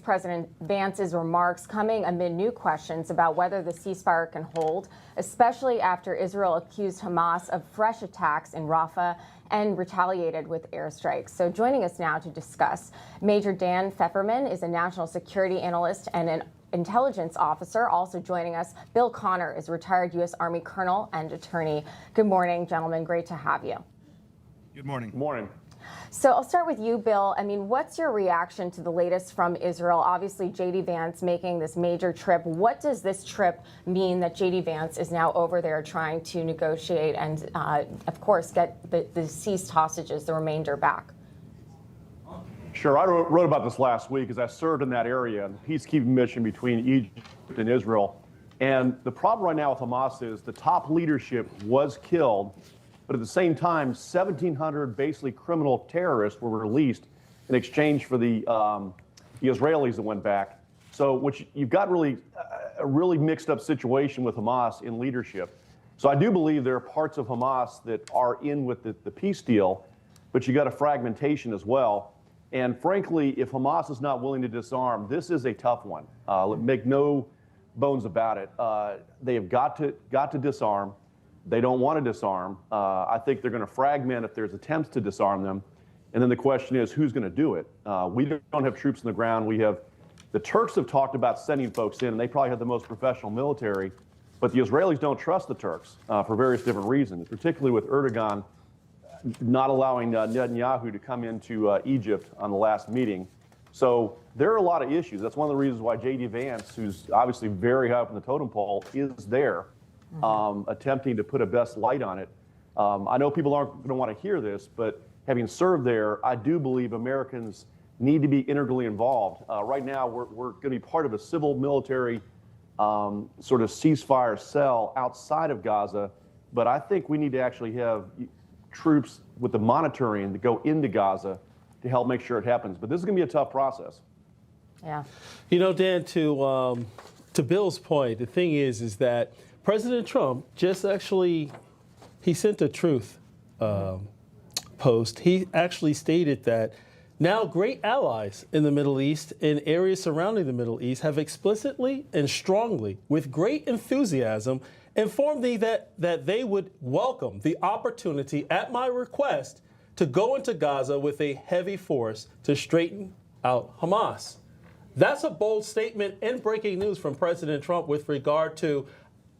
President Vance's remarks coming amid new questions about whether the ceasefire can hold, especially after Israel accused Hamas of fresh attacks in Rafah and retaliated with airstrikes. So joining us now to discuss, Major Dan Fefferman is a national security analyst and an intelligence officer. Also joining us, Bill Connor is a retired U.S. Army colonel and attorney. Good morning, gentlemen. Great to have you. Good morning. Good morning. So I'll start with you, Bill. I mean, what's your reaction to the latest from Israel? Obviously, J.D. Vance making this major trip. What does this trip mean that J.D. Vance is now over there trying to negotiate and, of course, get the seized hostages, the remainder, back? Sure. I wrote about this last week as I served in that area, the peacekeeping mission between Egypt and Israel. And the problem right now with Hamas is the top leadership was killed, but at the same time, 1,700 basically criminal terrorists were released in exchange for the Israelis that went back. So you've got a really mixed up situation with Hamas in leadership. So I do believe there are parts of Hamas that are in with the peace deal, but you got a fragmentation as well. And frankly, if Hamas is not willing to disarm, this is a tough one. Make no bones about it. They have got to disarm. They don't want to disarm. I think they're going to fragment if there's attempts to disarm them. And then the question is, who's going to do it? We don't have troops on the ground. The Turks have talked about sending folks in, and they probably have the most professional military. But the Israelis don't trust the Turks for various different reasons, particularly with Erdogan not allowing Netanyahu to come into Egypt on the last meeting. So there are a lot of issues. That's one of the reasons why J.D. Vance, who's obviously very high up in the totem pole, is there. Attempting to put a best light on it. I know people aren't going to want to hear this, but having served there, I do believe Americans need to be integrally involved. Right now, we're going to be part of a civil military sort of ceasefire cell outside of Gaza, but I think we need to actually have troops with the monitoring to go into Gaza to help make sure it happens. But this is going to be a tough process. Yeah. You know, Dan, to Bill's point, the thing is that President Trump just he sent a truth post. He actually stated that now great allies in the Middle East and areas surrounding the Middle East have explicitly and strongly, with great enthusiasm, informed me that they would welcome the opportunity at my request to go into Gaza with a heavy force to straighten out Hamas. That's a bold statement and breaking news from President Trump with regard to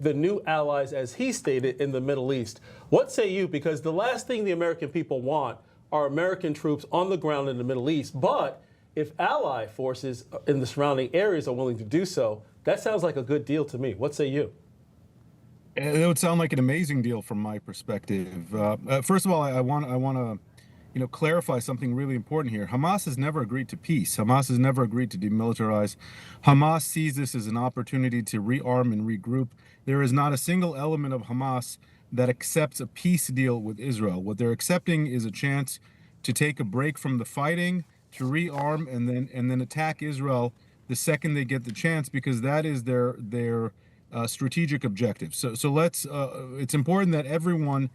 the new allies, as he stated, in the Middle East. What say you? Because the last thing the American people want are American troops on the ground in the Middle East. But if ally forces in the surrounding areas are willing to do so, that sounds like a good deal to me. What say you? It would sound like an amazing deal from my perspective. First of all, I want to clarify something really important here. Hamas has never agreed to peace. Hamas has never agreed to demilitarize. Hamas sees this as an opportunity to rearm and regroup. There is not a single element of Hamas that accepts a peace deal with Israel. What they're accepting is a chance to take a break from the fighting, to rearm, and then attack Israel the second they get the chance, because that is their strategic objective. So let's. It's important that everyone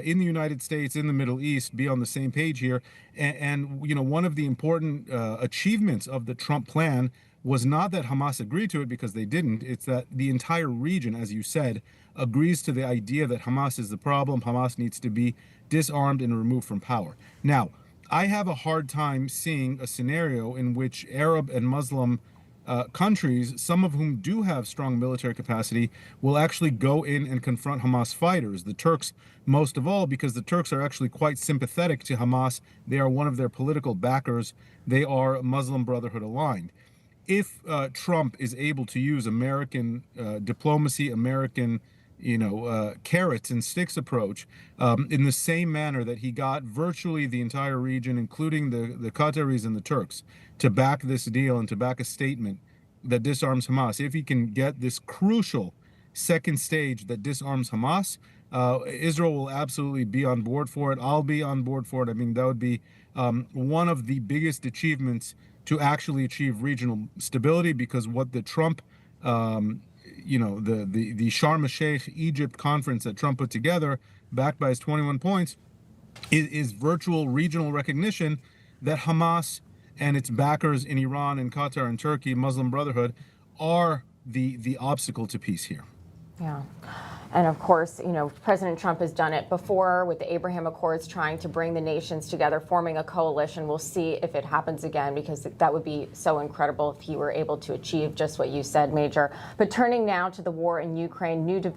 in the United States, in the Middle East, be on the same page here. And one of the important achievements of the Trump plan was not that Hamas agreed to it, because they didn't. It's that the entire region, as you said, agrees to the idea that Hamas is the problem. Hamas needs to be disarmed and removed from power. Now, I have a hard time seeing a scenario in which Arab and Muslim countries, some of whom do have strong military capacity, will actually go in and confront Hamas fighters. The Turks, most of all, because the Turks are actually quite sympathetic to Hamas. They are one of their political backers. They are Muslim Brotherhood aligned. If Trump is able to use American diplomacy, American carrots and sticks approach in the same manner that he got virtually the entire region, including the Qataris and the Turks, to back this deal and to back a statement that disarms Hamas. If he can get this crucial second stage that disarms Hamas, Israel will absolutely be on board for it. I'll be on board for it. I mean, that would be one of the biggest achievements to actually achieve regional stability, because what the Trump the Sharm el-Sheikh Egypt conference that Trump put together, backed by his 21 points, is virtual regional recognition that Hamas and its backers in Iran and Qatar and Turkey, Muslim Brotherhood, are the obstacle to peace here. Yeah. And of course, you know, President Trump has done it before with the Abraham Accords, trying to bring the nations together, forming a coalition. We'll see if it happens again, because that would be so incredible if he were able to achieve just what you said, Major. But turning now to the war in Ukraine, new developments.